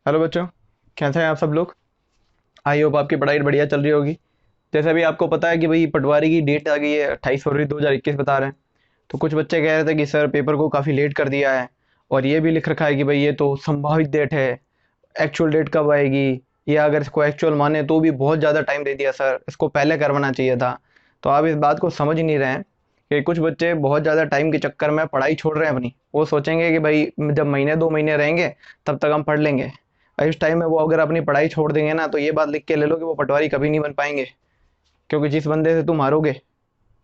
Hello बच्चों, कैसे हैं आप सब लोग। आई होप आपकी पढ़ाई बढ़िया चल रही होगी। जैसे अभी आपको पता है कि भाई पटवारी की डेट आ गई है, 28 फरवरी 2021 बता रहे हैं। तो कुछ बच्चे कह रहे थे कि सर पेपर को काफ़ी लेट कर दिया है, और ये भी लिख रखा है कि भाई ये तो संभावित डेट है, एक्चुअल डेट कब आएगी। या अगर इसको एक्चुअल माने तो भी बहुत ज़्यादा टाइम दे दिया सर, इसको पहले करवाना चाहिए था। तो आप इस बात को समझ ही नहीं रहे हैं कि कुछ बच्चे बहुत ज़्यादा टाइम के चक्कर में पढ़ाई छोड़ रहे हैं अपनी। वो सोचेंगे कि भाई जब महीने 2 महीने रहेंगे तब तक हम पढ़ लेंगे। और इस टाइम में वो अगर अपनी पढ़ाई छोड़ देंगे ना, तो ये बात लिख के ले लो कि वो पटवारी कभी नहीं बन पाएंगे। क्योंकि जिस बंदे से तुम हारोगे,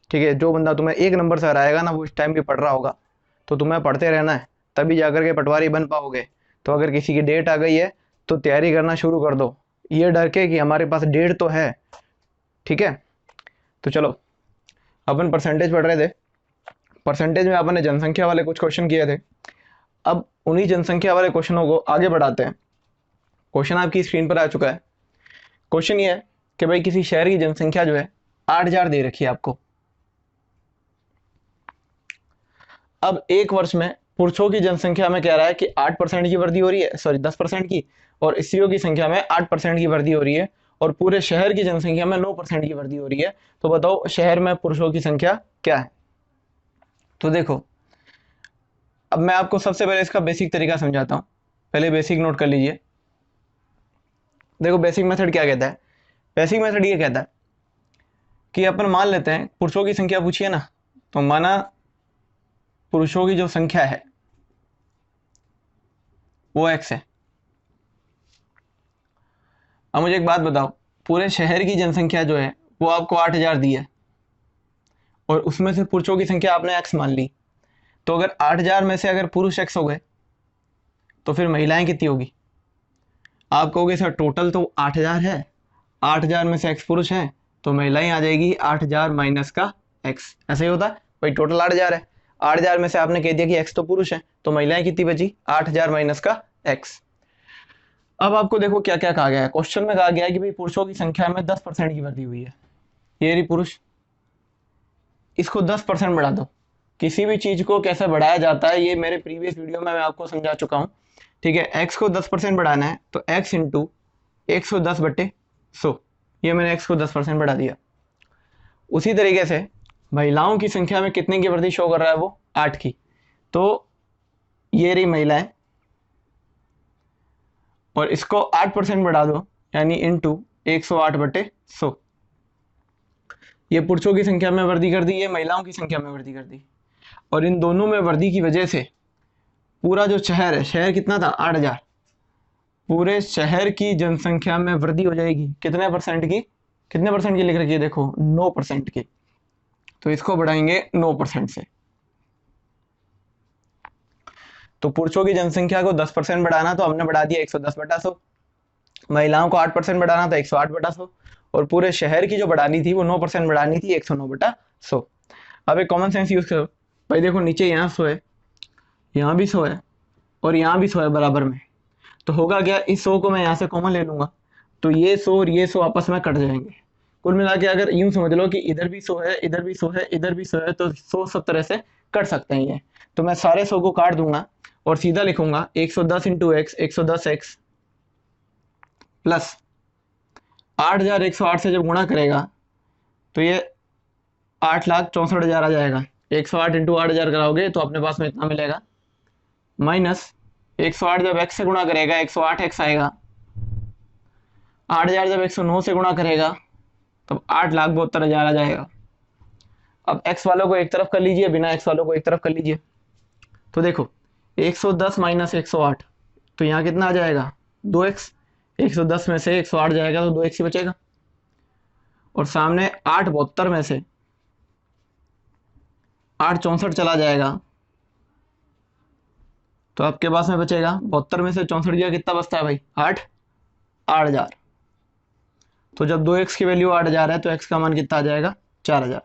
ठीक है, जो बंदा तुम्हें 1 नंबर से हराएगा ना, वो इस टाइम भी पढ़ रहा होगा। तो तुम्हें पढ़ते रहना है, तभी जाकर के पटवारी बन पाओगे। तो अगर किसी की डेट आ गई है तो तैयारी करना शुरू कर दो, ये डर के कि हमारे पास डेट तो है। ठीक है, तो चलो अपन परसेंटेज पढ़ रहे थे। परसेंटेज में अपन ने जनसंख्या वाले कुछ क्वेश्चन किए थे। अब उन्हीं जनसंख्या वाले क्वेश्चनों को आगे बढ़ाते हैं। क्वेश्चन आपकी स्क्रीन पर आ चुका है। क्वेश्चन ये है कि भाई किसी शहर की जनसंख्या जो है 8,000 दे रखी है आपको। अब एक वर्ष में पुरुषों की जनसंख्या में कह रहा है कि 8% की वृद्धि हो रही है, सॉरी 10% की, और स्त्रियों की संख्या में 8% की वृद्धि हो रही है, और पूरे शहर की जनसंख्या में 9% की वृद्धि हो रही है। तो बताओ शहर में पुरुषों की संख्या क्या है। तो देखो, अब मैं आपको सबसे पहले इसका बेसिक तरीका समझाता हूँ। पहले बेसिक नोट कर लीजिए। देखो बेसिक मेथड क्या कहता है। बेसिक मेथड ये कहता है कि अपन मान लेते हैं पुरुषों की संख्या पूछिए ना, तो माना पुरुषों की जो संख्या है वो x है। अब मुझे एक बात बताओ, पूरे शहर की जनसंख्या जो है वो आपको 8,000 दी है, और उसमें से पुरुषों की संख्या आपने x मान ली। तो अगर 8,000 में से अगर पुरुष x हो गए तो फिर महिलाएं कितनी होगी। आप कहोगे सर टोटल तो 8,000 है, 8,000 में से x पुरुष है, तो महिलाएं आ जाएगी 8,000 माइनस का x। ऐसे ही होता है भाई, टोटल 8,000 है, 8,000 में से आपने कह दिया कि x तो पुरुष है, तो महिलाएं कितनी बची, 8,000 माइनस का x। अब आपको देखो क्या क्या कहा गया है। क्वेश्चन में कहा गया है कि भाई पुरुषों की संख्या में 10% की वृद्धि हुई है। ये रही पुरुष, इसको 10% बढ़ा दो। किसी भी चीज को कैसे बढ़ाया जाता है ये मेरे प्रीवियस वीडियो में मैं आपको समझा चुका हूँ। ठीक है, x को 10% बढ़ाना है तो x इंटू 110/100, ये मैंने x को 10% बढ़ा दिया। उसी तरीके से महिलाओं की संख्या में कितने की वृद्धि शो कर रहा है, वो 8 की। तो ये रही महिलाएं, और इसको 8% बढ़ा दो, यानी इंटू 108/100। ये पुरुषों की संख्या में वृद्धि कर दी, ये महिलाओं की संख्या में वृद्धि कर दी। और इन दोनों में वृद्धि की वजह से पूरा जो शहर है, शहर कितना था 8,000, पूरे शहर की जनसंख्या में वृद्धि हो जाएगी कितने परसेंट की, कितने परसेंट की लिख रखी है देखो, 9% की। तो इसको बढ़ाएंगे 9% से। तो पुरुषों की जनसंख्या को 10% बढ़ाना तो हमने बढ़ा दिया 110/100, महिलाओं को 8% बढ़ाना था 108/100, और पूरे शहर की जो बढ़ानी थी वो 9% बढ़ानी थी 109/100। अब एक कॉमन सेंस यूज करो। भाई देखो नीचे यहाँ 100 है, यहाँ भी 100 है, और यहाँ भी 100 है बराबर में। तो होगा क्या, इस 100 को मैं यहाँ से कॉमन ले लूंगा, तो ये 100 और ये 100 आपस में कट जाएंगे। कुल मिला के अगर यूं समझ लो कि इधर भी 100 है, इधर भी 100 है, इधर भी 100 है, तो 100 सब तरह से कट सकते हैं ये। तो मैं सारे 100 को काट दूंगा और सीधा लिखूंगा 110 इंटू एक्स, 110x प्लस 8,000 108 से जब गुणा करेगा तो ये 8,64,000 आ जाएगा। 108 इंटू 8,000 कराओगे तो अपने पास में इतना मिलेगा, माइनस 108 जब x से गुणा करेगा 108x आएगा, 8,000 जब 109 से गुणा करेगा तब 8,72,000 आ जाएगा। अब x वालों को एक तरफ कर लीजिए, बिना x वालों को एक तरफ कर लीजिए। तो देखो 110 माइनस 108, तो यहाँ कितना आ जाएगा 2x। 110 में से 108 जाएगा तो 2x ही बचेगा, और सामने 872 में से 864 चला जाएगा, तो आपके पास में बचेगा 72 में से 64 गया, कितना बचता है भाई 8,000। तो जब 2x की वैल्यू 8,000 है तो x का मान कितना आ जाएगा 4,000।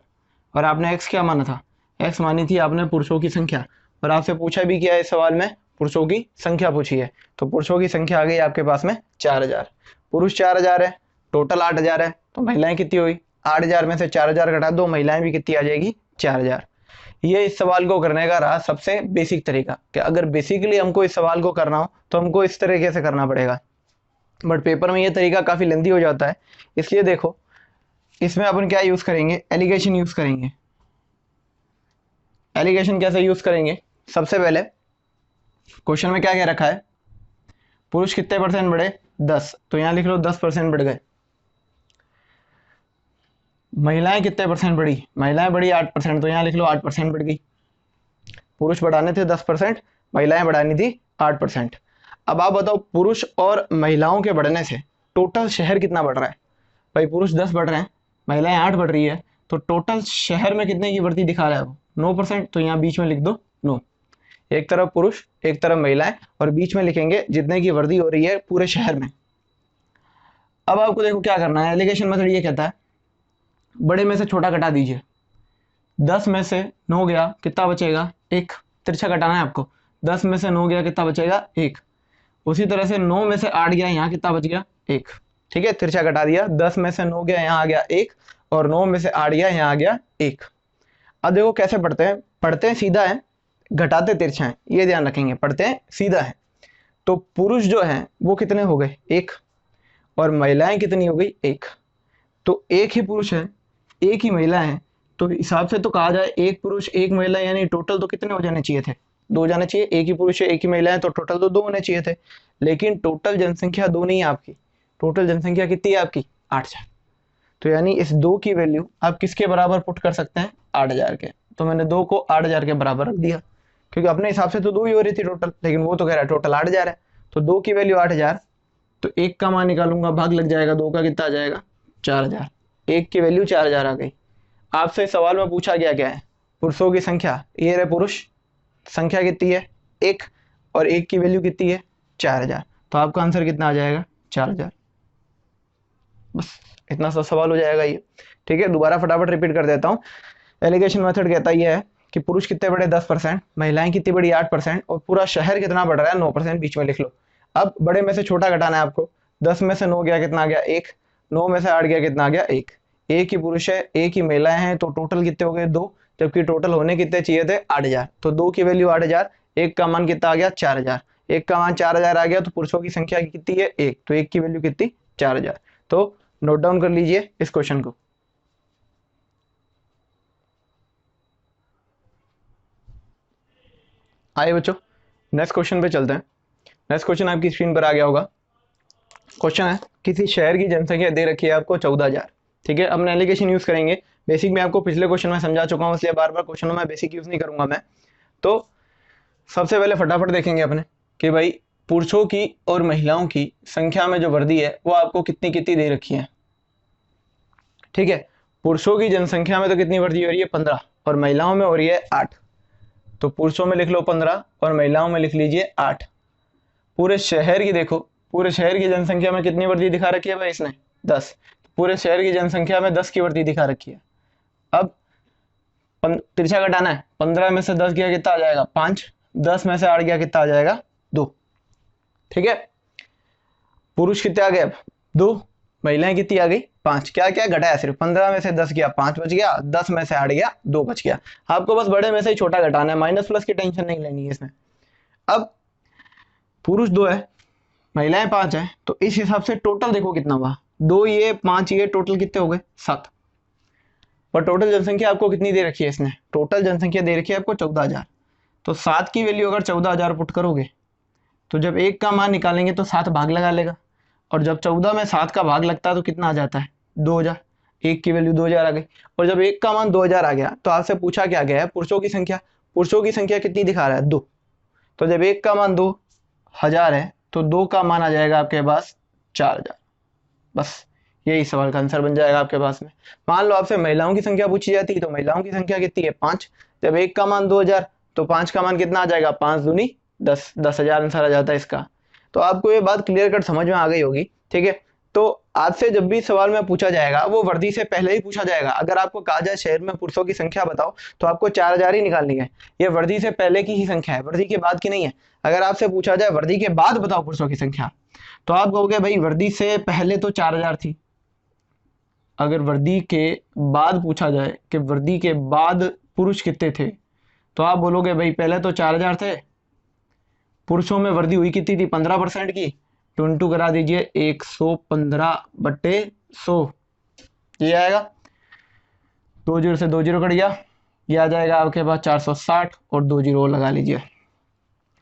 और आपने x क्या माना था, x मानी थी आपने पुरुषों की संख्या, और आपसे पूछा भी क्या है इस सवाल में, पुरुषों की संख्या पूछी है। तो पुरुषों की संख्या आ गई आपके पास में 4,000। पुरुष 4,000 है, टोटल 8,000 है, तो महिलाएं कितनी हुई, 8,000 में से 4,000 घटा दो, महिलाएं भी कितनी आ जाएगी 4,000। ये इस सवाल को करने का रहा सबसे बेसिक तरीका, कि अगर बेसिकली हमको इस सवाल को करना हो तो हमको इस तरीके से करना पड़ेगा। बट पेपर में ये तरीका काफ़ी लेंदी हो जाता है, इसलिए देखो इसमें अपन क्या यूज़ करेंगे, एलिगेशन यूज़ करेंगे। एलिगेशन कैसे यूज़ करेंगे, सबसे पहले क्वेश्चन में क्या क्या रखा है, पुरुष कितने परसेंट बढ़े 10, तो यहाँ लिख लो 10% बढ़ गए। महिलाएं कितने परसेंट बढ़ी, महिलाएं बढ़ी 8%, तो यहाँ लिख लो 8% बढ़ गई। पुरुष बढ़ाने थे 10%, महिलाएं बढ़ानी थी 8%। अब आप बताओ पुरुष और महिलाओं के बढ़ने से टोटल शहर कितना बढ़ रहा है। भाई पुरुष 10 बढ़ रहे हैं, महिलाएं 8 बढ़ रही है, तो टोटल शहर में कितने की वृद्धि दिखा रहा है वो 9%, तो यहाँ बीच में लिख दो 9। एक तरफ पुरुष एक तरफ महिलाएं, और बीच में लिखेंगे जितने की वृद्धि हो रही है पूरे शहर में। अब आपको देखो क्या करना है, एलिगेशन मेथड ये कहता है बड़े में से छोटा घटा दीजिए। 10 में से 9 गया, कितना बचेगा 1, तिरछा घटाना है आपको। 10 में से 9 गया, कितना बचेगा 1। उसी तरह से 9 में से 8 गया, यहाँ कितना बच गया 1। ठीक है, तिरछा घटा दिया, 10 में से 9 गया, यहाँ आ गया 1, और 9 में से 8 गया, यहाँ आ गया 1। अब देखो कैसे पढ़ते हैं सीधा है, घटाते तिरछा है, ये ध्यान रखेंगे, पढ़ते हैं सीधा है। तो पुरुष जो है वो कितने हो गए 1, और महिलाएं कितनी हो गई 1। तो एक ही पुरुष है एक ही महिला है, तो हिसाब से तो कहा जाए एक पुरुष एक महिला, यानी टोटल तो कितने हो जाने चाहिए थे, 2 जाने चाहिए। एक ही पुरुष है एक ही महिला है, तो टोटल तो 2 होने चाहिए थे, लेकिन टोटल जनसंख्या 2 नहीं है आपकी, टोटल जनसंख्या कितनी है आपकी 8000। तो यानी इस 2 की वैल्यू आप किसके बराबर पुट कर सकते हैं 8000 के। तो मैंने 2 को 8000 के बराबर रख दिया, क्योंकि अपने हिसाब से तो 2 ही हो रही थी टोटल, लेकिन वो तो कह रहा है टोटल 8000 है। तो 2 की वैल्यू 8000, तो 1 का मान निकालूंगा, भाग लग जाएगा, 2 का कितना आ जाएगा 4000, 1 की वैल्यू 4000 आ गई। आपसे सवाल में पूछा गया क्या है, पुरुषों की संख्या, ये रहे पुरुष, संख्या कितनी है 1, और 1 की वैल्यू कितनी है 4000, तो आपका आंसर कितना आ जाएगा 4000। बस इतना सा सवाल हो जाएगा ये। ठीक है, दोबारा फटाफट रिपीट कर देता हूँ। एलिगेशन मेथड कहता ये है कि पुरुष कितने बड़े 10%, महिलाएं कितनी बड़ी 8%, और पूरा शहर कितना बढ़ रहा है 9%, बीच में लिख लो। अब बड़े में से छोटा घटाना है आपको, 10 में से 9 गया, कितना आ गया 1, 9 में से 8 गया, कितना आ गया 1। एक ही पुरुष है एक ही महिलाएं हैं, तो टोटल कितने हो गए 2, जबकि टोटल होने कितने चाहिए थे 8000। तो 2 की वैल्यू 8000, 1 का मान कितना आ गया 4000, 1 का मान 4000 आ गया, तो पुरुषों की संख्या कितनी है 1, तो 1 की वैल्यू कितनी 4000। तो नोट डाउन कर लीजिए इस क्वेश्चन को। आइए बच्चों नेक्स्ट क्वेश्चन पे चलते हैं। नेक्स्ट क्वेश्चन आपकी स्क्रीन पर आ गया होगा। क्वेश्चन है किसी शहर की जनसंख्या दे रखी है आपको 14000। ठीक है, अब एलिगेशन यूज करेंगे। बेसिक में आपको पिछले क्वेश्चन में समझा चुका हूँ, इसलिए बार बार क्वेश्चनों में बेसिक यूज नहीं करूंगा मैं। तो सबसे पहले फटाफट देखेंगे अपने कि भाई पुरुषों की और महिलाओं की संख्या में जो वृद्धि है वो आपको कितनी कितनी दे रखी है। ठीक है, पुरुषों की जनसंख्या में तो कितनी वृद्धि हो रही है 15, और महिलाओं में हो रही है 8। तो पुरुषों में लिख लो 15 और महिलाओं में लिख लीजिए 8। पूरे शहर की देखो, पूरे शहर की जनसंख्या में कितनी वृद्धि दिखा रखी है भाई इसने 10, पूरे शहर की जनसंख्या में 10 की वृद्धि दिखा रखी है। अब तिरछा घटाना है, 15 में से 10 गया कितना आ जाएगा 5, 10 में से 8 गया कितना आ जाएगा 2। ठीक है, पुरुष कितने आ गए अब 2, महिलाएं कितनी आ गई 5। क्या क्या घटाया, सिर्फ 15 में से 10 गया 5 बच गया, 10 में से 8 गया 2 बच गया। आपको बस बड़े में से ही छोटा घटाना है, माइनस प्लस की टेंशन नहीं लेनी है इसमें। अब पुरुष 2 है महिलाएं 5 है, तो इस हिसाब से टोटल देखो कितना हुआ, 2 ये 5 ये, टोटल कितने हो गए 7। पर टोटल जनसंख्या आपको कितनी दे रखी है इसने, टोटल जनसंख्या दे रखी है आपको 14000। तो 7 की वैल्यू अगर 14000 पुट करोगे, तो जब 1 का मान निकालेंगे तो 7 भाग लगा लेगा, और जब 14 में 7 का भाग लगता है तो कितना आ जाता है 2000। 1 की वैल्यू 2000 आ गई, और जब 1 का मान 2000 आ गया तो आपसे पूछा क्या गया है पुरुषों की संख्या। पुरुषों की संख्या कितनी दिखा रहा है 2, तो जब 1 का मान 2000 है तो 2 का मान आ जाएगा आपके पास 4000। बस यही सवाल का आंसर बन जाएगा आपके पास में। मान लो आपसे महिलाओं की संख्या पूछी जाती है, तो महिलाओं की संख्या कितनी है 5, जब 1 का मान 2000 तो 5 का मान कितना आ जाएगा 5 दूनी 10, 10,000 आंसर आ जाता है इसका। तो आपको ये बात क्लियर कट समझ में आ गई होगी। ठीक है, तो आज से जब भी सवाल में पूछा जाएगा वो वृद्धि से पहले ही पूछा जाएगा। अगर आपको कहा जाए शहर में पुरुषों की संख्या बताओ, तो आपको 4000 ही निकालनी है। ये वृद्धि से पहले की ही संख्या है, वृद्धि के बाद की नहीं है। अगर आपसे पूछा जाए वृद्धि के बाद बताओ पुरुषों की संख्या, तो आप कहोगे भाई वृद्धि से पहले तो 4000 थी। अगर वृद्धि के बाद पूछा जाए कि वृद्धि के बाद पुरुष कितने थे, तो आप बोलोगे भाई पहले तो 4000 थे, पुरुषों में वृद्धि हुई कितनी थी 15% की, तो इंटू करा दीजिए 115/100, ये आएगा। 2 जीरो से 2 जीरो कट गया, ये आ जाएगा आपके पास 460 और 2 जीरो और लगा लीजिए।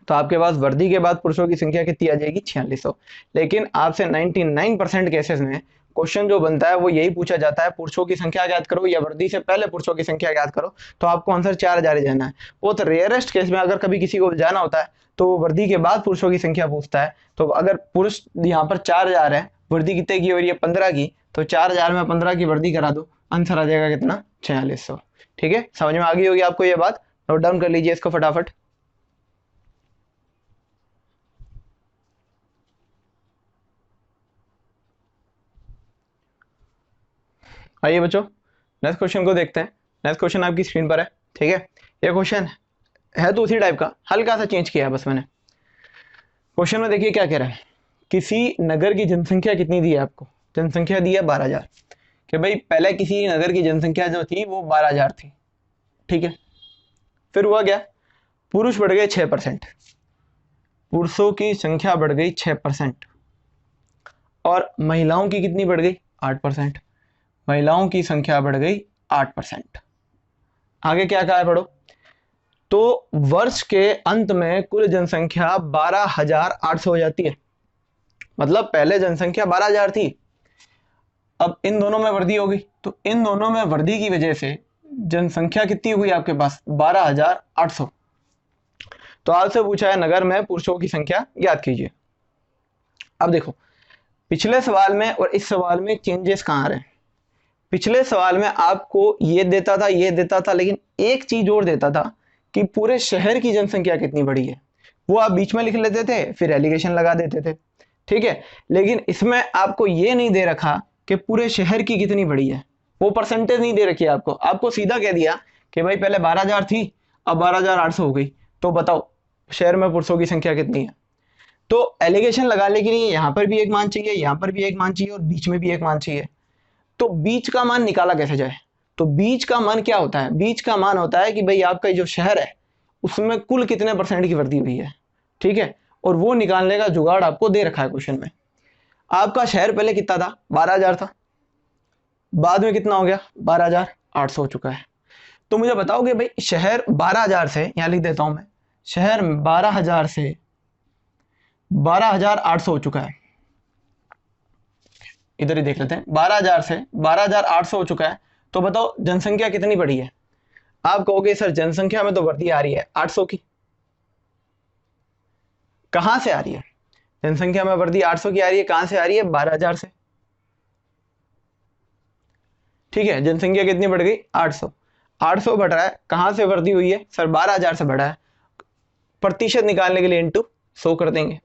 तो आपके पास वर्दी के बाद पुरुषों की संख्या कितनी आ जाएगी? 4600। लेकिन आपसे 99% केसेस में क्वेश्चन जो बनता है वो यही पूछा जाता है, पुरुषों की संख्या ज्ञात करो या वर्दी से पहले पुरुषों की संख्या ज्ञात करो, तो आपको आंसर 4000 ही जाना है। बहुत रेयरेस्ट केस में अगर कभी किसी को जाना होता है तो वो वर्दी के बाद पुरुषों की संख्या पूछता है। तो अगर पुरुष यहाँ पर 4000 है, वर्दी कितने की हो रही है? 15 की, तो 4000 में 15 की वर्दी करा दो, आंसर आ जाएगा कितना? 4600। ठीक है, समझ में आ गई होगी आपको ये बात? नोट डाउन कर लीजिए इसको फटाफट। आइए बच्चों, नेक्स्ट क्वेश्चन को देखते हैं। नेक्स्ट क्वेश्चन आपकी स्क्रीन पर है। ठीक है, ये क्वेश्चन है तो उसी टाइप का, हल्का सा चेंज किया है बस मैंने। क्वेश्चन में देखिए क्या कह रहा है, किसी नगर की जनसंख्या कितनी दी है आपको? जनसंख्या दी है 12000, कि भाई पहले किसी नगर की जनसंख्या जो थी वो 12000 थी। ठीक है, फिर हुआ क्या? पुरुष बढ़ गए 6%, पुरुषों की संख्या बढ़ गई 6%, और महिलाओं की कितनी बढ़ गई? 8%। महिलाओं की संख्या बढ़ गई 8%। आगे क्या कहा है पढ़ो। तो वर्ष के अंत में कुल जनसंख्या 12800 हो जाती है। मतलब पहले जनसंख्या 12000 थी, अब इन दोनों में वृद्धि हो गई, तो इन दोनों में वृद्धि की वजह से जनसंख्या कितनी हुई आपके पास? 12800। तो आपसे पूछा है नगर में पुरुषों की संख्या ज्ञात कीजिए। अब देखो, पिछले सवाल में और इस सवाल में चेंजेस कहाँ आ रहे हैं? पिछले सवाल में आपको ये देता था, ये देता था, लेकिन एक चीज और देता था कि पूरे शहर की जनसंख्या कितनी बड़ी है, वो आप बीच में लिख लेते थे, फिर एलिगेशन लगा देते थे। ठीक है, लेकिन इसमें आपको ये नहीं दे रखा कि पूरे शहर की कितनी बड़ी है, वो परसेंटेज नहीं दे रखी है आपको। आपको सीधा कह दिया कि भाई पहले 12000 थी, अब 12800 हो गई, तो बताओ शहर में पुरुषों की संख्या कितनी है। तो एलिगेशन लगाने के लिए यहाँ पर भी एक मान चाहिए, यहाँ पर भी एक मान चाहिए और बीच में भी एक मान चाहिए। तो बीच का मान निकाला कैसे जाए? तो बीच का मान क्या होता है? बीच का मान होता है कि भाई आपका जो शहर है उसमें कुल कितने परसेंट की वृद्धि हुई है। ठीक है, और वो निकालने का जुगाड़ आपको दे रखा है क्वेश्चन में। आपका शहर पहले कितना था? 12000 था, बाद में कितना हो गया? 12800 हो चुका है। तो मुझे बताओगे भाई शहर 12000 से, यहां लिख देता हूं मैं, शहर 12000 से 12800 हो चुका है। इधर ही देख लेते हैं, 12000 से 12800 हो चुका है। तो बताओ जनसंख्या कितनी बढ़ी है? आप कहोगे सर जनसंख्या में तो वृद्धि आ रही है 800 की। कहां से आ रही है जनसंख्या में वृद्धि? 800 की आ रही है। कहां से आ रही है? 12000 से। ठीक है, जनसंख्या कितनी बढ़ गई? 800। 800 बढ़ रहा है, कहां से वृद्धि हुई है सर? 12000 से बढ़ा है। प्रतिशत निकालने के लिए इंटू 100 कर देंगे।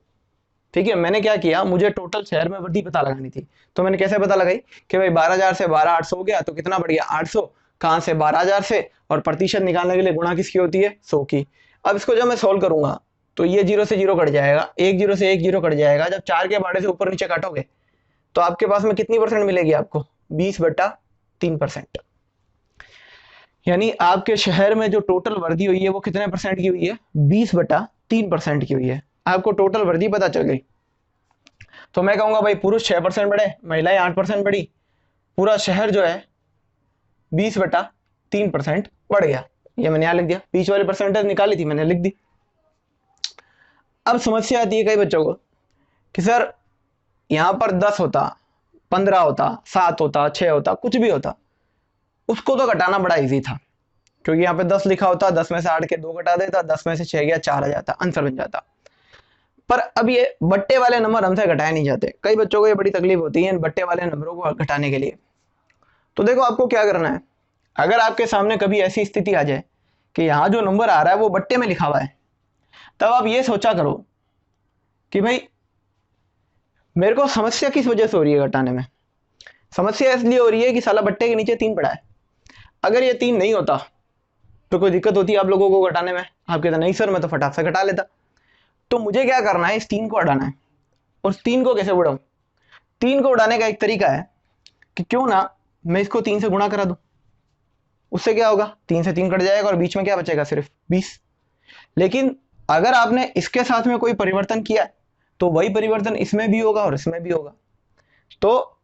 ठीक है, मैंने क्या किया, मुझे टोटल शहर में वृद्धि पता लगानी थी, तो मैंने कैसे पता लगाई कि भाई 12000 से 12800 हो गया, तो कितना बढ़ गया? 800। कहां से? 12000 से। और प्रतिशत निकालने के लिए गुणा किसकी होती है? 100 की। अब इसको जब मैं सोल्व करूंगा तो ये 0 से 0 कट जाएगा, 1 0 से 1 0 कट जाएगा। जब 4 के बाड़े से ऊपर नीचे काटोगे तो आपके पास में कितनी परसेंट मिलेगी आपको? 20/3%। यानी आपके शहर में जो टोटल वृद्धि हुई है वो कितने परसेंट की हुई है? 20/3% की हुई है। आपको टोटल वृद्धि पता चल गई। तो मैं कहूंगा भाई पुरुष 6% बढ़े, महिलाएं 8% बढ़ी, पूरा शहर जो है 20/3% बढ़ गया। ये मैंने यहां लिख दिया, बीच वाली परसेंटेज निकाली थी मैंने, लिख दी। अब समस्या आती है कई बच्चों को कि सर यहां पर 10 होता, 15 होता, 7 होता, 6 होता, कुछ भी होता, उसको तो घटाना बड़ा इजी था, क्योंकि यहाँ पे 10 लिखा होता, 10 में से 8 के 2 घटा देता, 10 में से 6 गया 4 आ जाता, आंसर बन जाता। पर अब ये बट्टे वाले नंबर हमसे घटाए नहीं जाते। कई बच्चों को ये बड़ी तकलीफ होती है इन बट्टे वाले नंबरों को घटाने के लिए। तो देखो आपको क्या करना है, अगर आपके सामने कभी ऐसी स्थिति आ जाए कि यहाँ जो नंबर आ रहा है वो बट्टे में लिखा हुआ है, तब आप ये सोचा करो कि भाई मेरे को समस्या किस वजह से हो रही है घटाने में। समस्या इसलिए हो रही है कि साला बट्टे के नीचे 3 पड़ा है। अगर ये 3 नहीं होता तो कोई दिक्कत होती है आप लोगों को घटाने में? आप कहते नहीं सर मैं तो फटाक से घटा लेता। तो मुझे क्या करना है, इस 3 को हटाना है। और 3 को कैसे उड़ाऊं? 3 को उड़ाने का एक तरीका है कि क्यों ना मैं इसको 3 से गुणा करा दूं। उससे क्या होगा? 3 से 3 कट जाएगा और बीच में क्या बचेगा? सिर्फ 20। लेकिन अगर आपने इसके साथ में कोई परिवर्तन किया तो वही परिवर्तन इसमें भी होगा और इसमें भी होगा। तो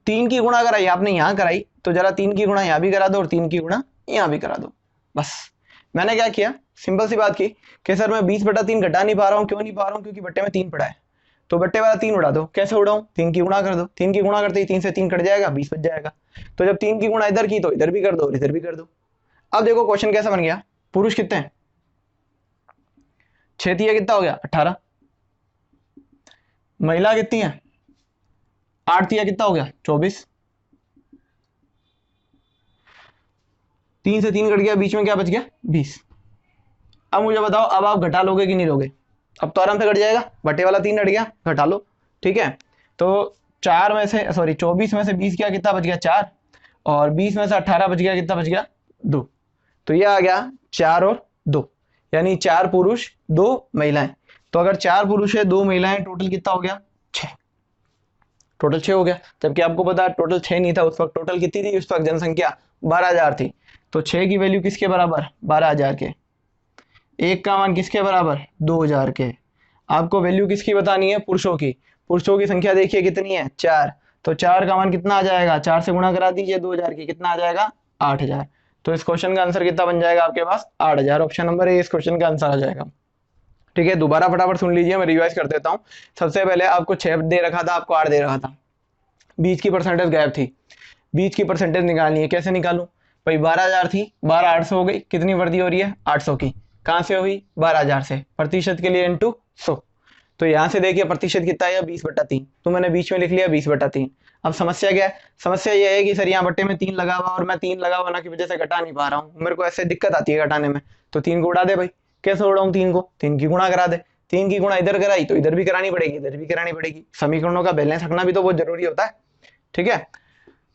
3 की गुणा अगर आपने यहाँ कराई तो जरा 3 की गुणा यहाँ भी करा दो और 3 की गुणा यहाँ भी करा दो। बस मैंने क्या किया, सिंपल सी बात की कि सर मैं 20/3 घटा नहीं पा रहा हूँ। क्यों नहीं पा रहा हूँ? क्योंकि बट्टे में 3 पड़ा है। तो बट्टे वाला 3 उड़ा दो। कैसे उड़ाऊं? 3 की गुणा कर दो। 3 की गुणा करते ही 3 से 3 कट जाएगा, 20 बच जाएगा। तो जब 3 की गुणा इधर की तो इधर भी कर दो और इधर भी कर दो। अब देखो क्वेश्चन कैसा बन गया। पुरुष कितने हैं? 6 तिया कितना हो गया? 18। महिला कितनी है? 8 तिया कितना हो गया? 24। 3 से 3 कट गया, बीच में क्या बच गया? 20। अब मुझे बताओ, अब आप घटा लोगे कि नहीं लोगे? अब तो आराम से घट जाएगा, बटे वाला 3 हट गया, घटा लो। ठीक है, तो 4 में से 24 में से 20 गया, कितना बच गया? 4। और 20 में से 18 बच गया, कितना बच गया? 2। तो ये आ गया 4 और 2, यानी 4 पुरुष 2 महिलाएं। तो अगर 4 पुरुष है 2 महिलाएं, टोटल कितना हो गया? 6। टोटल 6 हो गया, जबकि आपको पता टोटल 6 नहीं था उस वक्त। टोटल कितनी थी उस वक्त? जनसंख्या 12,000 थी। तो 6 की वैल्यू किसके बराबर? 12,000 के। 1 का मान किसके बराबर? 2,000 के। आपको वैल्यू किसकी बतानी है? पुरुषों की। पुरुषों की संख्या देखिए कितनी है? 4। तो 4 का मान कितना आ जाएगा? 4 से गुणा करा दीजिए 2,000 की, कितना आ जाएगा? 8,000। तो इस क्वेश्चन का आंसर कितना बन जाएगा आपके पास? 8,000। ऑप्शन नंबर ए इस क्वेश्चन का आंसर आ जाएगा। ठीक है, दोबारा फटाफट सुन लीजिए, मैं रिवाइज कर देता हूँ। सबसे पहले आपको 6 दे रखा था, आपको 8 दे रखा था। बीच की परसेंटेज गायब थी, बीच की परसेंटेज निकालनी है। कैसे निकालूं भाई? 12,000 थी, 12 800 हो गई। कितनी वृद्धि हो रही है? 800 की। कहां से हुई? 12,000 से। प्रतिशत के लिए इंटू 100। तो यहां से देखिए प्रतिशत कितना है? 20/3। तो मैंने बीच में लिख लिया 20/3। अब समस्या क्या है? समस्या यह है कि सर यहाँ बट्टे में 3 लगा हुआ और मैं 3 लगा हुआ की वजह से घटा नहीं पा रहा हूँ, मेरे को ऐसे दिक्कत आती है घटाने में। तो 3 को उड़ा दे भाई। कैसे उड़ाऊं 3 को? 3 की गुणा करा दे। 3 की गुणा इधर कराई तो इधर भी करानी पड़ेगी, इधर भी करानी पड़ेगी। समीकरणों का बैलेंस रखना भी तो बहुत जरूरी होता है। ठीक है,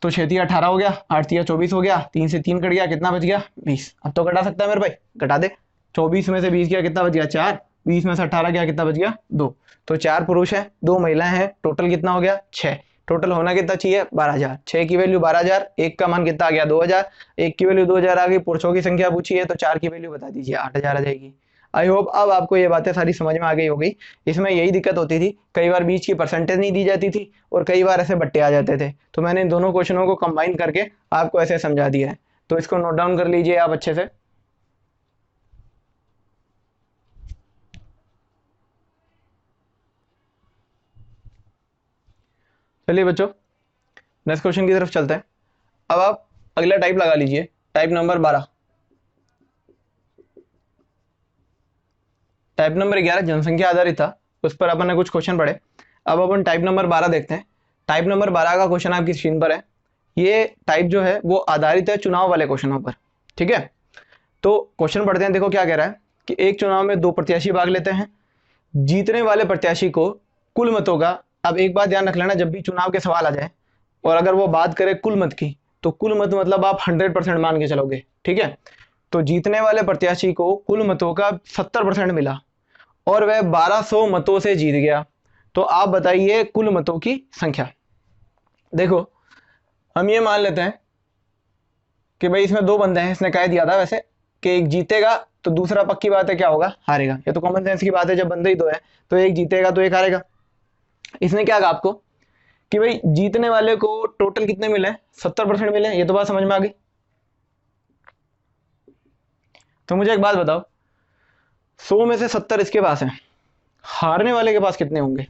तो 6 तिया 18 हो गया, 8 तिया 24 हो गया, 3 से 3 कट गया, कितना बच गया? 20। अब तो घटा सकता है मेरे भाई, घटा दे। 24 में से 20 गया, कितना बच गया? 4। 20 में से 18 गया, कितना बच गया? 2। तो 4 पुरुष है 2 महिलाएं हैं, टोटल कितना हो गया? 6। टोटल होना कितना चाहिए? 12,000। 6 की वैल्यू 12,000, 1 का मान कितना आ गया? 2,000। 1 की वैल्यू 2,000 आ गई। पुरुषों की संख्या पूछी है तो 4 की वैल्यू बता दीजिए, 8,000 आ जाएगी। आई होप अब आपको ये बातें सारी समझ में आ गई होगी। इसमें यही दिक्कत होती थी, कई बार बीच की परसेंटेज नहीं दी जाती थी और कई बार ऐसे बट्टे आ जाते थे। तो मैंने इन दोनों क्वेश्चनों को कंबाइन करके आपको ऐसे समझा दिया है। तो इसको नोट डाउन कर लीजिए आप अच्छे से। चलिए बच्चों, नेक्स्ट क्वेश्चन की तरफ चलते हैं। अब आप अगला टाइप लगा लीजिए, टाइप नंबर 12। टाइप नंबर 11 जनसंख्या आधारित था, उस पर अपन ने कुछ क्वेश्चन पढ़े। अब अपन टाइप नंबर 12 देखते हैं। टाइप नंबर 12 का क्वेश्चन आपकी स्क्रीन पर है। ये टाइप जो है वो आधारित है चुनाव वाले क्वेश्चनों पर। ठीक है, तो क्वेश्चन पढ़ते हैं। देखो क्या कह रहा है कि एक चुनाव में 2 प्रत्याशी भाग लेते हैं। जीतने वाले प्रत्याशी को कुल मतों का, अब एक बात ध्यान रख लेना, जब भी चुनाव के सवाल आ जाए और अगर वो बात करे कुल मत की, तो कुल मत मतलब आप 100% मान के चलोगे। ठीक है, तो जीतने वाले प्रत्याशी को कुल मतों का 70% मिला और वह 1200 मतों से जीत गया। तो आप बताइए कुल मतों की संख्या। देखो हम ये मान लेते हैं कि भाई इसमें 2 बंदे हैं, इसने कह दिया था वैसे कि एक जीतेगा तो दूसरा पक्की बात है क्या होगा? हारेगा। ये तो कॉमन सेंस की बात है, जब बंदे ही 2 है तो एक जीतेगा तो एक हारेगा। इसने क्या कहा आपको कि भाई जीतने वाले को टोटल कितने मिले? 70% मिले। ये तो बात समझ में आ गई। तो मुझे एक बात बताओ, 100 में से 70 इसके पास है, हारने वाले के पास कितने होंगे?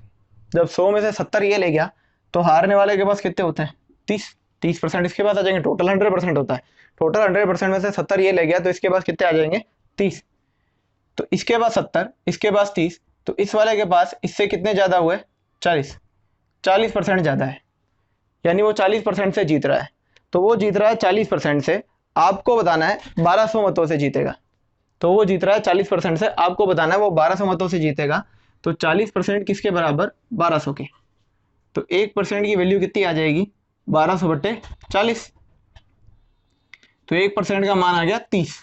जब 100 में से 70 ये ले गया तो हारने वाले के पास कितने होते हैं? 30। 30% इसके पास आ जाएंगे। टोटल 100% होता है। टोटल 100% में से 70 ये ले गया तो इसके पास कितने आ जाएंगे? 30। तो इसके पास 70, इसके पास 30, तो इस वाले के पास इससे कितने ज्यादा हुए? 40। 40% ज्यादा है, यानी वो 40% से जीत रहा है। तो वो जीत रहा है 40% से, आपको बताना है 1200 मतों से जीतेगा। तो वो जीत रहा है 40% से, आपको बताना है वो 1200 मतों से जीतेगा। तो 40% किसके बराबर? 1200 के। तो 1% की वैल्यू कितनी आ जाएगी? 1200/40। तो 1% का मान आ गया 30।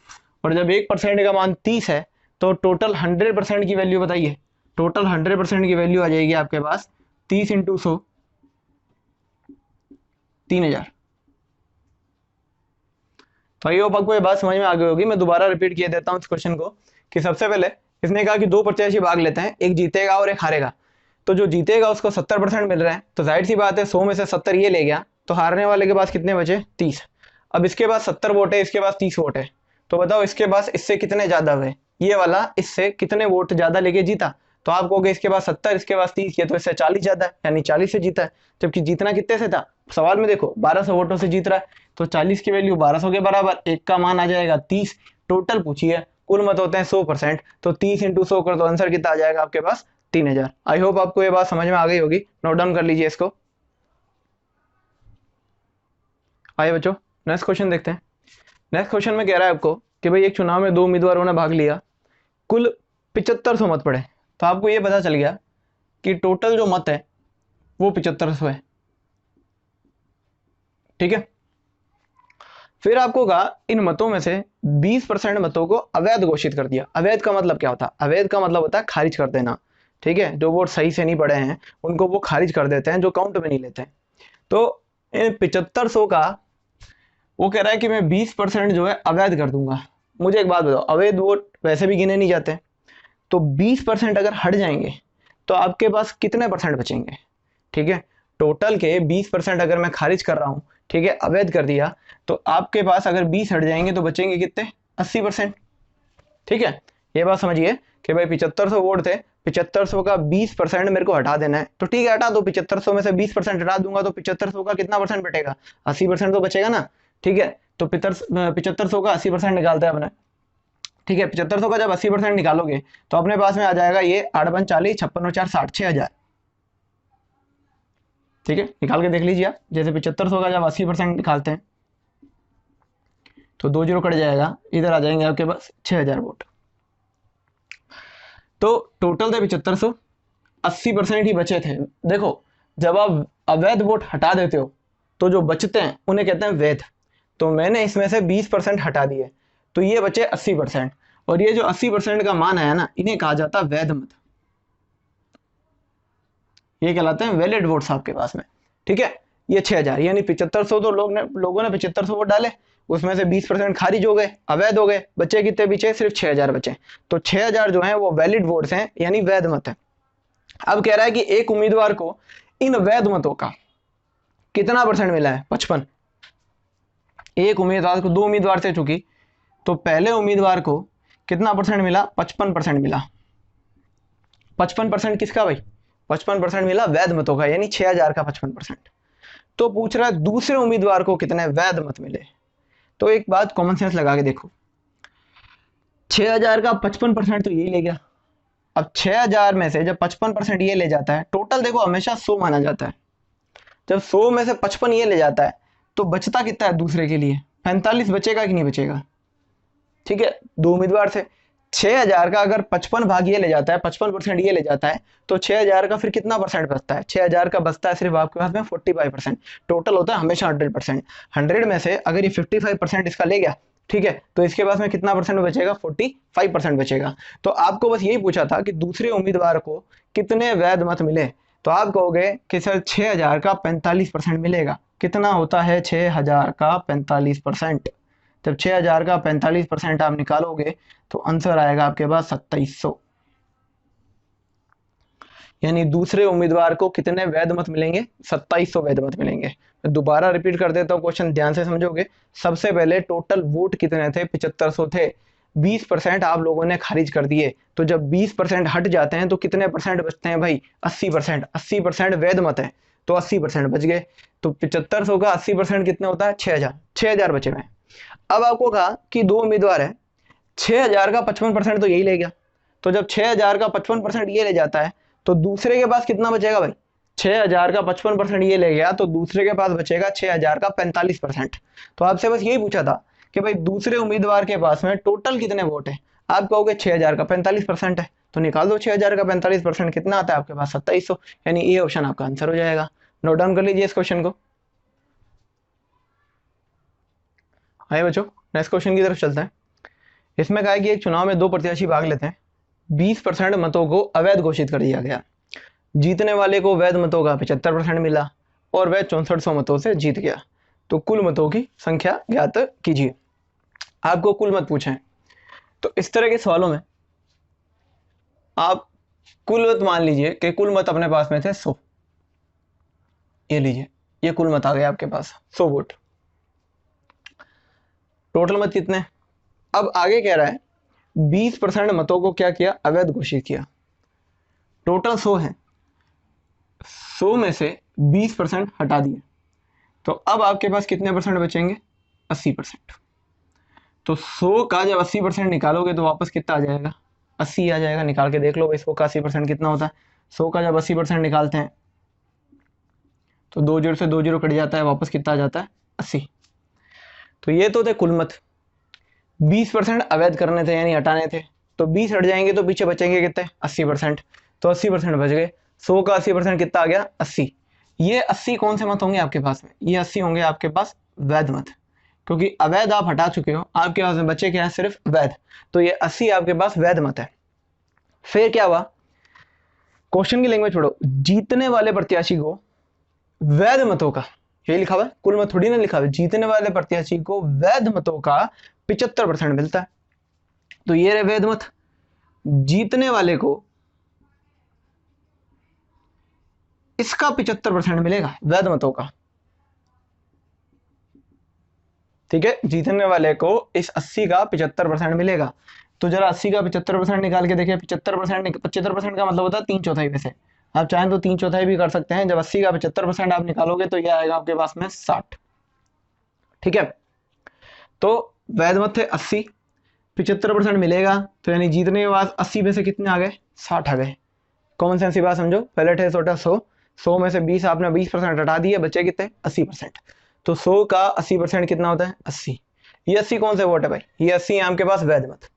और जब 1% का मान 30 है तो टोटल 100% की वैल्यू बताइए। टोटल 100% की वैल्यू आ जाएगी आपके पास 30 × 100, 3000। तो ये आपको ये बात समझ में आ गई होगी। मैं दोबारा रिपीट किए देता हूँ इस क्वेश्चन को कि सबसे पहले इसने कहा कि 2 प्रत्याशी भाग लेते हैं, एक जीतेगा और एक हारेगा। तो जो जीतेगा उसको 70% मिल रहा है, तो जाहिर सी बात है 100 में से 70 ये ले गया, तो हारने वाले के पास कितने बचे? 30। अब इसके पास 70 वोट है, इसके पास 30 वोट है, तो बताओ इसके पास इससे कितने ज्यादा हुए? ये वाला इससे कितने वोट ज्यादा लेके जीता? तो आप कहोगे इसके पास 70, इसके पास 30, ये तो इससे 40 ज्यादा है, यानी 40 से जीता है। जबकि जीतना कितने से था? सवाल में देखो 1200 वोटों से जीत रहा है, तो 40 की वैल्यू 1200 के बराबर, एक का मान आ जाएगा 30। टोटल पूछी है, कुल मत होते हैं 100%, तो 30 × 100 कर, तो आंसर कितना आ जाएगा आपके पास? 3000। आई होप आपको ये बात समझ में आ गई होगी, नोट डाउन कर लीजिए इसको। आइए बच्चों नेक्स्ट क्वेश्चन देखते हैं। नेक्स्ट क्वेश्चन में कह रहा है आपको कि भाई एक चुनाव में 2 उम्मीदवारों ने भाग लिया, कुल 7500 मत पड़े। तो आपको ये पता चल गया कि टोटल जो मत है वो 7500 है, ठीक है। फिर आपको कहा इन मतों में से 20% मतों को अवैध घोषित कर दिया। अवैध का मतलब क्या होता है? अवैध का मतलब होता है खारिज कर देना, ठीक है। जो वोट सही से नहीं पड़े हैं उनको वो खारिज कर देते हैं, जो काउंट में नहीं लेते हैं। तो इन 7500 का वो कह रहा है कि मैं 20% जो है अवैध कर दूंगा। मुझे एक बात बताओ, अवैध वोट वैसे भी गिने नहीं जाते, तो 20% अगर हट जाएंगे तो आपके पास कितने परसेंट बचेंगे? ठीक है, टोटल के 20% अगर मैं खारिज कर रहा हूं, ठीक है, अवैध कर दिया, तो आपके पास अगर 20 हट जाएंगे तो बचेंगे कितने? 80%, ठीक है। ये बात समझिए कि भाई 7500 वोट थे, 7500 का 20% मेरे को हटा देना है, तो ठीक है हटा दो। 7500 में से 20% हटा दूंगा तो 7500 का कितना परसेंट बचेगा? 80% तो बचेगा ना, ठीक है। तो 7500 का 80% निकालते हैं अपने, ठीक है। 7500 का जब 80% निकालोगे तो अपने पास में आ जाएगा ये 8 × 40, 56 और 4 60, 6000, ठीक है। निकाल के देख लीजिए आप, जैसे 7500 का जब 80% निकालते हैं तो 2 0 कट जाएगा, इधर आ जाएंगे आपके पास 6000 वोट। तो टोटल थे 7500, 80% ही बचे थे। देखो जब आप अवैध वोट हटा देते हो तो जो बचते हैं उन्हें कहते हैं वैध। तो मैंने इसमें से 20% हटा दिए, तो ये बचे 80%, और ये जो 80% का मान आया ना, इन्हें कहा जाता है वैध मत। ये कहलाते हैं वैलिड वोट्स आपके पास में, ठीक है। ये 6000 यानी 7500 तो लोगों ने 7500 वोट डाले, उसमें से 20% खारिज हो गए, अवैध हो गए, बचे कितने? पीछे सिर्फ 6000 बचे। तो 6000 जो है वो वैलिड वोट्स हैं, यानी वैध मत है। अब कह रहा है कि एक उम्मीदवार को इन वैध मतों का कितना परसेंट मिला है? 55। एक उम्मीदवार को, 2 उम्मीदवार थे चूंकि, तो पहले उम्मीदवार को कितना परसेंट मिला? 55% मिला। 55% किसका भाई? 55% मिला वैध मतों का, यानी 6000 का 55%। तो पूछ रहा है दूसरे उम्मीदवार को कितने वैध मत मिले। तो एक बात कॉमन सेंस लगा के देखो, 6000 का 55% तो ये ले गया। अब 6000 में से जब 55% ये ले जाता है, टोटल देखो हमेशा 100 माना जाता है, जब 100 में से 55 ये ले जाता है तो बचता कितना है दूसरे के लिए? 45 बचेगा कि नहीं बचेगा? ठीक है, 2 उम्मीदवार थे, 6000 का अगर 55 भाग ये ले जाता है, 55% ये ले जाता है, तो 6000 का फिर कितना परसेंट बचता है? 6000 का बचता है सिर्फ आपके पास में 45%। टोटल होता है हमेशा 100%। 100 में से अगर ये 55% इसका ले गया, ठीक है, तो इसके पास में कितना परसेंट बचेगा? 45% बचेगा। तो आपको बस यही पूछा था कि दूसरे उम्मीदवार को कितने वैध मत मिले, तो आप कहोगे कि सर 6000 का 45% मिलेगा। कितना होता है 6000 का 45%? जब 6000 का 45% आप निकालोगे तो आंसर आएगा आपके पास 2700। यानी दूसरे उम्मीदवार को कितने वैध मत मिलेंगे? 2700 वैध मत मिलेंगे। मैं दोबारा रिपीट कर देता हूँ, क्वेश्चन ध्यान से समझोगे। सबसे पहले टोटल वोट कितने थे? 7500 थे, 20% आप लोगों ने खारिज कर दिए, तो जब 20% हट जाते हैं तो कितने परसेंट बचते हैं भाई? 80%। 80% वैध मत है, तो 80% बच गए। तो 7500 का 80% कितना होता है? 6000। 6000 बचे हुए हैं। अब आपको कहा कि 2 उम्मीदवार है, 6000 का 55% तो यही ले गया, तो जब 6000 का 55% ये ले जाता है तो दूसरे के पास कितना बचेगा भाई? 6000 का 55% ये ले गया तो दूसरे के पास बचेगा 6000 का 45%। तो आपसे बस यही पूछा था कि भाई दूसरे उम्मीदवार के पास में टोटल कितने वोट है। आप कहोगे 6000 का 45% है, तो निकाल दो 6000 का 45%, कितना आता है आपके पास? 2700। यानी ये ऑप्शन आपका आंसर हो जाएगा। नोट डाउन कर लीजिए इस क्वेश्चन को। आइए बच्चों नेक्स्ट क्वेश्चन की तरफ चलते हैं। इसमें कहा है कि एक चुनाव में 2 प्रत्याशी भाग लेते हैं, 20% मतों को अवैध घोषित कर दिया गया, जीतने वाले को वैध मतों का 75% मिला और वह 6400 मतों से जीत गया। तो कुल मतों की संख्या ज्ञात कीजिए। आपको कुल मत पूछे, तो इस तरह के सवालों में आप कुल मत मान लीजिए कि कुल मत अपने पास में थे 100, ये लीजिए, ये कुल मत आ गए आपके पास 100 वोट। टोटल मत कितने? अब आगे कह रहा है 20% मतों को क्या किया? अवैध घोषित किया। टोटल 100 है, 100 में से 20% हटा दिए, तो अब आपके पास कितने परसेंट बचेंगे? 80%। तो 100 का जब 80% निकालोगे तो वापस कितना आ जाएगा? 80 आ जाएगा। निकाल के देख लो भाई 100 का 80% कितना होता है। 100 का जब 80% निकालते हैं तो 2 जीरो से 2 जीरो कट जाता है, वापस कितना आ जाता है? 80। तो ये तो थे कुल मत। 20% अवैध करने थे यानी हटाने थे, तो 20 हट जाएंगे तो पीछे बचेंगे कितने? 80%। तो 80% बच गए। 100 का 80% कितना आ गया? 80। ये 80 कौन से मत होंगे आपके पास में? ये 80 होंगे आपके पास वैध मत, क्योंकि अवैध आप हटा चुके हो, आपके पास में बचे क्या है? सिर्फ वैध। तो ये 80 आपके पास वैध मत है। फिर क्या हुआ? क्वेश्चन की लैंग्वेज पढ़ो। जीतने वाले प्रत्याशी को वैध मतों का, ये लिखा हुआ है, कुल मत थोड़ी ना लिखा हुआ है, जीतने वाले प्रत्याशी को वैध मतों का 75% मिलता है। तो ये रहे वैध मत। जीतने वाले को इसका 75% मिलेगा वैध मतों का, ठीक है। जीतने वाले को इस 80 का 75% मिलेगा। तो जरा 80 का 75% निकाल के देखिए। 75% का मतलब होता है 3/4 में से। आप चाहें तो 3/4 भी कर सकते हैं। जब 80 का 75% आप निकालोगे तो यह आएगा आपके पास में 60, ठीक है। तो वैध मत थे 80, 75% मिलेगा, तो यानी जीतने के बाद 80 में से कितने आ गए? 60 आ गए। कॉमन सेंस की बात समझो। पहले थे 100, 100 में से 20 आपने 20% हटा दिए, बचे कितने? 80%। तो 100 का 80% कितना होता है? 80। ये 80 कौन से वोट है भाई? ये 80 है आपके पास वैध मत।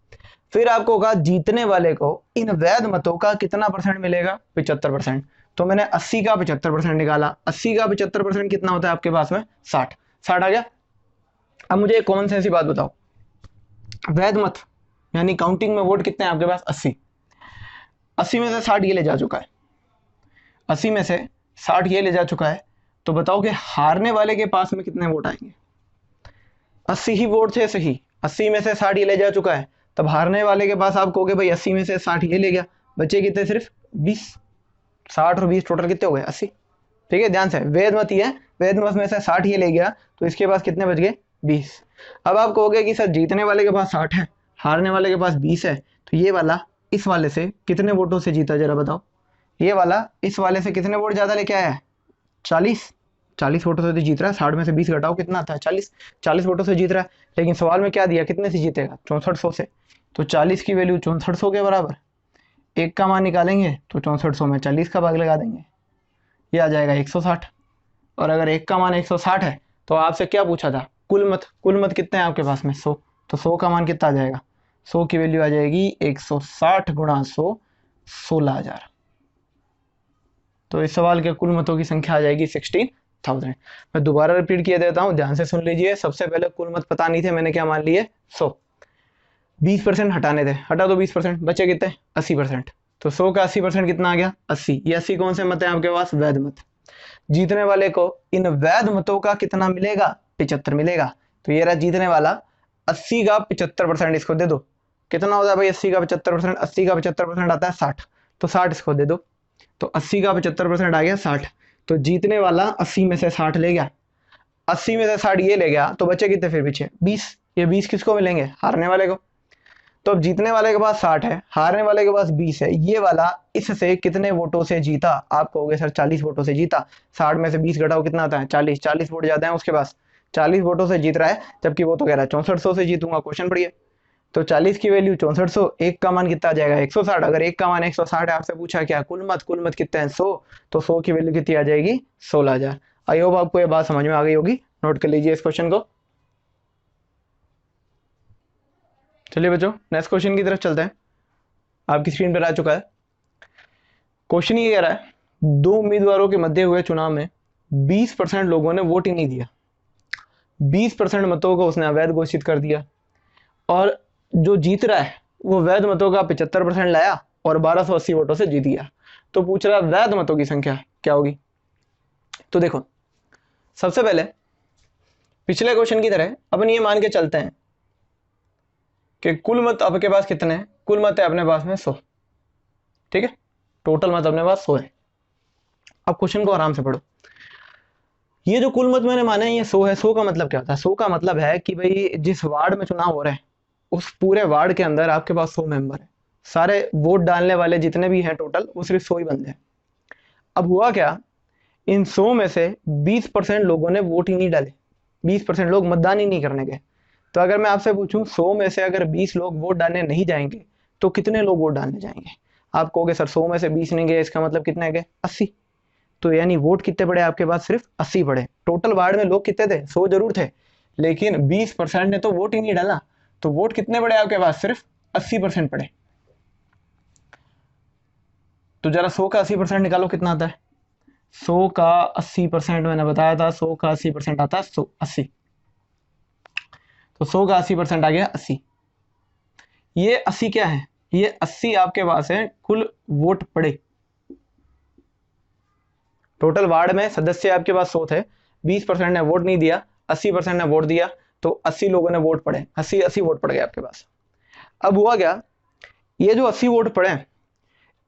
फिर आपको कहा जीतने वाले को इन वैध मतों का कितना परसेंट मिलेगा? 75%। तो मैंने 80 का 75% निकाला। 80 का 75% कितना होता है आपके पास में? 60। 60 आ गया। अब मुझे एक कॉमन सेंस की बात बताओ। वैध मत यानी काउंटिंग में वोट कितने हैं आपके पास? 80। 80 में से 60 ये ले जा चुका है। 80 में से 60 ये ले जा चुका है। तो बताओ कि हारने वाले के पास में कितने वोट आएंगे? 80 ही वोट थे सही, 80 में से 60 ये ले जा चुका है। तब हारने वाले के पास आप कहोगे भाई 80 में से 60 ये ले गया, बचे कितने? सिर्फ 20। 60 और 20 टोटल कितने हो गए? 80। ठीक है, ध्यान से। वेद मत ही है, वेद मत में से 60 ये ले गया, तो इसके पास कितने बच गए? 20। अब आप कहोगे कि सर जीतने वाले के पास 60 है, हारने वाले के पास 20 है, तो ये वाला इस वाले से कितने वोटों से जीता? जरा बताओ। ये वाला इस वाले से कितने वोट ज्यादा लेके आया है? 40। 40 वोटों से तो जीत रहा है। 60 में से 20 घटाओ कितना आता है? 40। 40 वोटों से जीत रहा है। लेकिन सवाल में क्या दिया? कितने से जीतेगा? 6400 से। तो 40 की वैल्यू 6400 के बराबर। एक का मान निकालेंगे तो 6400 में 40 का भाग लगा देंगे, ये आ जाएगा 160। और अगर एक का मान 160 है तो आपसे क्या पूछा था? कुल मत। कुल मत कितने हैं आपके पास में? 100। तो 100 का मान कितना आ जाएगा? 100 की वैल्यू आ जाएगी 160 गुणा 100, 16,000। तो इस सवाल के कुल मतों की संख्या आ जाएगी 16,000। मैं दोबारा रिपीट किए देता हूं, ध्यान से सुन लीजिए। सबसे पहले कुल मत पता नहीं थे, मैंने क्या मान लिए? 100। 20% हटाने थे, हटा दो 20%, बचे कितने? 80%। तो 100 का 80% कितना आ गया? 80। ये 80 कौन से मत है आपके पास? वैध मत। जीतने वाले को इन वैध मतों का कितना मिलेगा? 75 मिलेगा। तो ये रहा जीतने वाला। 80 का 75% इसको दे दो। कितना होता है भाई 80 का 75%? 80 का 75% आता है 60। तो 60 इसको दे दो। तो 80 का 75% आ गया 60। तो जीतने वाला 80 में से 60 ले गया, 80 में से 60 ये ले गया, तो बचे कितने फिर पीछे? 20। ये 20 किसको मिलेंगे? हारने वाले को। तो अब जीतने वाले के पास 60 है, हारने वाले के पास 20 है। ये वाला इससे कितने वोटों से जीता? आप कहोगे सर 40 वोटों से जीता। 60 में से 20 घटाओ कितना आता है? 40। 40 वोट ज्यादा है उसके पास, 40 वोटों से जीत रहा है, जबकि वो तो कह रहा है 6400 से जीतूंगा। क्वेश्चन पढ़िए। तो 40 की वैल्यू 6400, एक का मान कितना आ जाएगा? 160। अगर एक का मान 160 है, आपसे पूछा क्या? कुल मत। कुल मत कितने हैं? 100। तो 100 की वैल्यू कितनी आ जाएगी? 16,000। आई होप आपको ये बात समझ में आ गई होगी। नोट कर लीजिए इस क्वेश्चन को। चलिए बच्चों नेक्स्ट क्वेश्चन की तरफ चलते हैं। आपकी स्क्रीन पर आ चुका है। क्वेश्चन ये कह रहा है 2 उम्मीदवारों के मध्य हुए चुनाव में 20% लोगों ने वोट ही नहीं दिया। 20% मतों को उसने अवैध घोषित कर दिया, और जो जीत रहा है वो वैध मतों का 75% लाया और 1280 वोटों से जीत गया। तो पूछ रहा है वैध मतों की संख्या क्या होगी? तो देखो, सबसे पहले पिछले क्वेश्चन की तरह अपन ये मान के चलते हैं कि कुल मत आपके पास कितने हैं? कुल मत है अपने पास में 100, ठीक है। टोटल मत अपने पास 100 है। अब क्वेश्चन को आराम से पढ़ो। ये जो कुल मत मैंने माना है ये 100 है। 100 का मतलब क्या होता है? 100 का मतलब है कि भाई जिस वार्ड में चुनाव हो रहे हैं उस पूरे वार्ड के अंदर आपके पास 100 मेंबर है। सारे वोट डालने वाले जितने भी हैं टोटल वो सिर्फ 100 ही बंदे हैं। अब हुआ क्या, इन 100 में से 20% लोगों ने वोट ही नहीं डाले, 20% लोग मतदान ही नहीं करने गए। तो अगर मैं आपसे पूछूं 100 में से अगर 20 लोग वोट डालने नहीं जाएंगे तो कितने लोग वोट डालने जाएंगे? आप कहोगे सर 100 में से 20 नहीं गए, इसका मतलब कितने गए? 80। तो यानी वोट कितने पड़े आपके पास? सिर्फ 80 पड़े। टोटल वार्ड में लोग कितने थे? 100 जरूर थे, लेकिन 20% ने तो वोट ही नहीं डाला। तो वोट कितने पड़े आपके पास? सिर्फ 80% पड़े। तो जरा 100 का 80% निकालो, कितना आता है? 100 का 80% मैंने बताया था, 100 का 80% आता है 80। तो 100 का 80% आ गया 80। ये 80 क्या है? ये 80 आपके पास है कुल वोट पड़े। टोटल वार्ड में सदस्य आपके पास 100 थे, 20% ने वोट नहीं दिया, 80% ने वोट दिया, तो 80 लोगों ने वोट पड़े, 80 वोट पड़ गए आपके पास। अब हुआ क्या, ये जो 80 वोट पड़े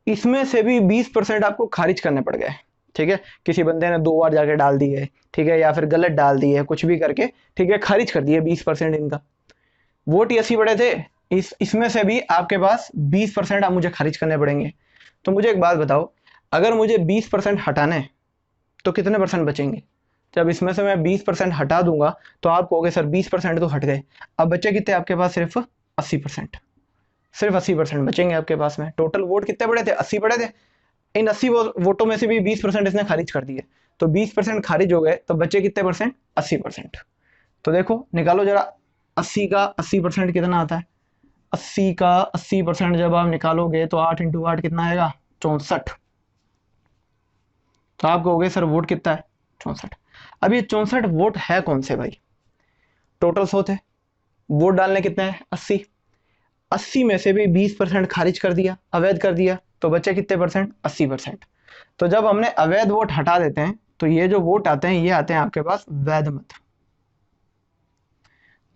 इसमें से भी 20% आपको खारिज करने पड़ गए। ठीक है, किसी बंदे ने 2 बार जाके डाल दिए, ठीक है, या फिर गलत डाल दिए, कुछ भी करके, ठीक है, खारिज कर दिए 20% इनका। वोट ही 80 पड़े थे, इसमें से भी आपके पास 20% आप मुझे खारिज करने पड़ेंगे। तो मुझे एक बात बताओ, अगर मुझे 20% हटाने तो कितने परसेंट बचेंगे? जब इसमें से मैं 20% हटा दूंगा तो आप कहोगे सर 20% तो हट गए, अब बचे कितने आपके पास? सिर्फ 80%। सिर्फ 80% बचेंगे आपके पास में। टोटल वोट कितने पड़े थे? 80 पड़े थे। इन 80 वोटों में से भी 20% इसने खारिज कर दिए, तो 20% खारिज हो गए, तो बचे कितने परसेंट? 80%। तो देखो निकालो जरा, 80 का 80% कितना आता है? 80 का 80% जब आप निकालोगे तो 8 × 8 कितना आएगा? 64। तो आप कहोगे सर वोट कितना है? 64। अब ये 64 वोट है कौन से भाई? टोटल 100 थे, वोट डालने कितने हैं? 80। 80 में से भी 20% खारिज कर दिया, अवैध कर दिया, तो बचे कितने परसेंट? 80%। तो जब हमने अवैध वोट हटा देते हैं तो ये जो वोट आते हैं ये आते हैं आपके पास वैध मत।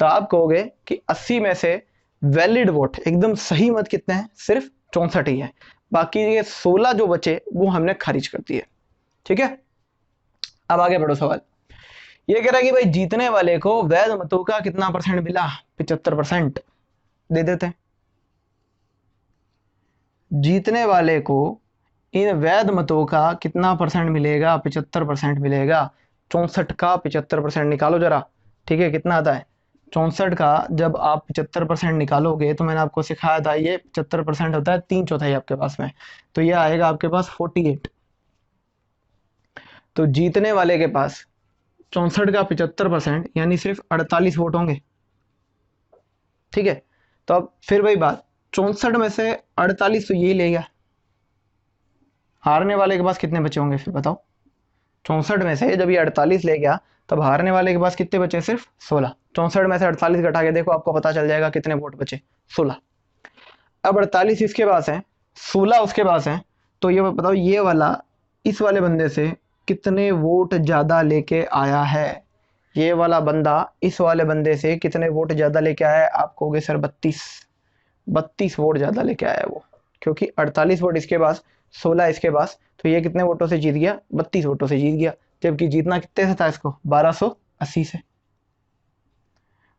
तो आप कहोगे कि 80 में से वैलिड वोट, एकदम सही मत कितने हैं? सिर्फ 64 ही है। बाकी ये 16 जो बचे वो हमने खारिज कर दिए। ठीक है, अब आगे बढ़ो। सवाल ये कह रहा है कि भाई जीतने वाले को वैध मतों का कितना परसेंट मिला? 75%। दे देते हैं, जीतने वाले को इन वैध मतों का कितना परसेंट मिलेगा? 75% मिलेगा। 64 का 75% निकालो जरा, ठीक है, कितना आता है? 64 का जब आप 75% निकालोगे तो मैंने आपको सिखाया था ये 75% होता है 3/4 आपके पास में, तो ये आएगा आपके पास 48। तो जीतने वाले के पास 64 का 75% यानी सिर्फ 48 वोट होंगे। ठीक है, तो अब फिर वही बात, 64 में से 48 तो यही ले गया, हारने वाले के पास कितने बचे होंगे फिर बताओ? 64 में से जब ये 48 ले गया तब हारने वाले के पास कितने बचे? सिर्फ 16। 64 में से 48 घटा के देखो, आपको पता चल जाएगा कितने वोट बचे? 16। अब 48 इसके पास है, 16 उसके पास है, तो ये बताओ ये वाला इस वाले बंदे से कितने वोट ज्यादा लेके आया है? ये वाला बंदा इस वाले बंदे से कितने वोट ज्यादा लेके आया है? आप कहोगे सर 32 वोट ज्यादा लेके आया है वो, क्योंकि 48 वोट इसके पास, 16 इसके पास, तो ये कितने वोटों से जीत गया? 32 वोटों से जीत गया। जबकि जीतना कितने से था इसको? 1280 से।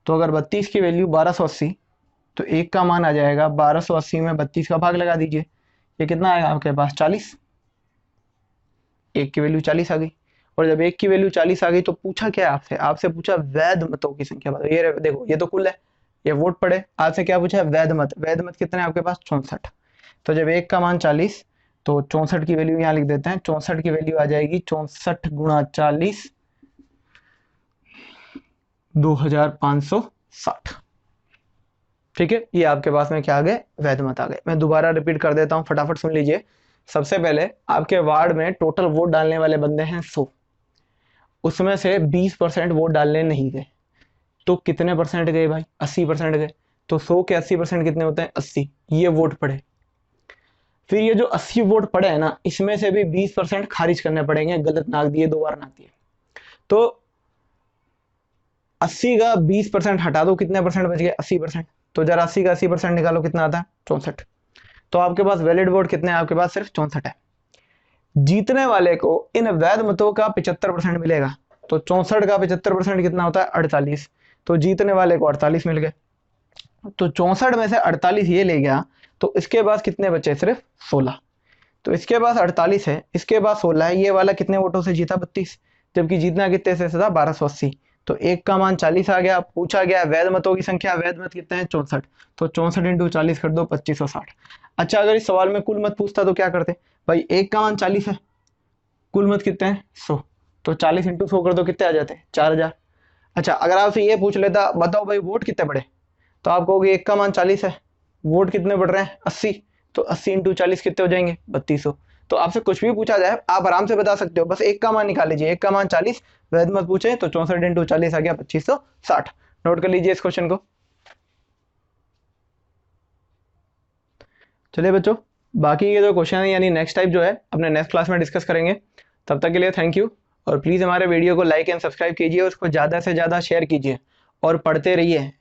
तो अगर 32 की वैल्यू 1280, तो एक का मान आ जाएगा 1280 में 32 का भाग लगा दीजिए, ये कितना आएगा आपके पास? 40। एक की वैल्यू 40 आ गई, और जब एक की वैल्यू 40 आ गई तो पूछा क्या आपसे? आपसे पूछा वैध मतों की संख्या बताओ। ये देखो, ये तो कुल है, ये वोट पड़े, आपसे क्या पूछा है? वैध मत। वैध मत कितने आपके पास? 64। तो जब एक का मान 40, तो 64 की वैल्यू यहाँ लिख देते हैं। 64 की वैल्यू आ जाएगी 64 × 40, 2560। ठीक है, ये आपके पास में क्या आ गए? वैध मत आ गए। मैं दोबारा रिपीट कर देता हूँ, फटाफट सुन लीजिए। सबसे पहले आपके वार्ड में टोटल वोट डालने वाले बंदे हैं 100, उसमें से 20% वोट डालने नहीं गए, तो कितने परसेंट गए भाई? 80% गए। तो 100 के 80% कितने होते हैं? 80। ये वोट पड़े। फिर ये जो 80 वोट पड़े हैं ना, इसमें से भी 20% खारिज करने पड़ेंगे, गलत नाक दिए, 2 बार नाक दिए। तो 80 का 20% हटा दो, कितने परसेंट बच गए? 80%। तो जरा 80 का 80% निकालो, कितना आता है? 64। तो आपके पास वैलिड वोट कितने हैं? आपके पास सिर्फ 64 है। जीतने वाले को इन वैध मतों का 75% मिलेगा। तो 64 का 75% कितना होता है? 48। तो जीतने वाले को 48 मिल गए। तो 64 में से 48 ये ले गया, तो इसके पास कितने बचे? सिर्फ 16। तो इसके पास 48 है, इसके पास 16 है, ये वाला कितने वोटों से जीता? 32। जबकि जीतना कितने से था? 1280। तो एक का मान 40 आ गया। पूछा गया वैध मतों की संख्या, वैध मत कितने हैं? 64। तो 64 इंटू 40 कर दो, 2560। अच्छा, अगर इस सवाल में कुल मत पूछता तो क्या करते भाई? एक का मान 40 है, कुल मत कितने हैं? 100। तो 40 इंटू 100 कर दो, कितने आ जाते हैं? 4000। अच्छा, अगर आपसे ये पूछ लेता बताओ भाई वोट कितने बढ़े, तो आप कहोगे एक का मान 40 है, वोट कितने बढ़ रहे हैं? 80। तो 80 इंटू 40 कितने हो जाएंगे? 3200। तो आपसे कुछ भी पूछा जाए आप आराम से बता सकते हो, बस एक का मान निकाल लीजिए। एक का मान 40, वैध मत पूछे, तो 64 इंटू 40 आ गया 2560। नोट कर लीजिए इस क्वेश्चन को। चलिए बच्चों, बाकी ये जो क्वेश्चन है यानी नेक्स्ट टाइप जो है अपने नेक्स्ट क्लास में डिस्कस करेंगे। तब तक के लिए थैंक यू। और प्लीज़ हमारे वीडियो को लाइक एंड सब्सक्राइब कीजिए, उसको ज़्यादा से ज़्यादा शेयर कीजिए और पढ़ते रहिए।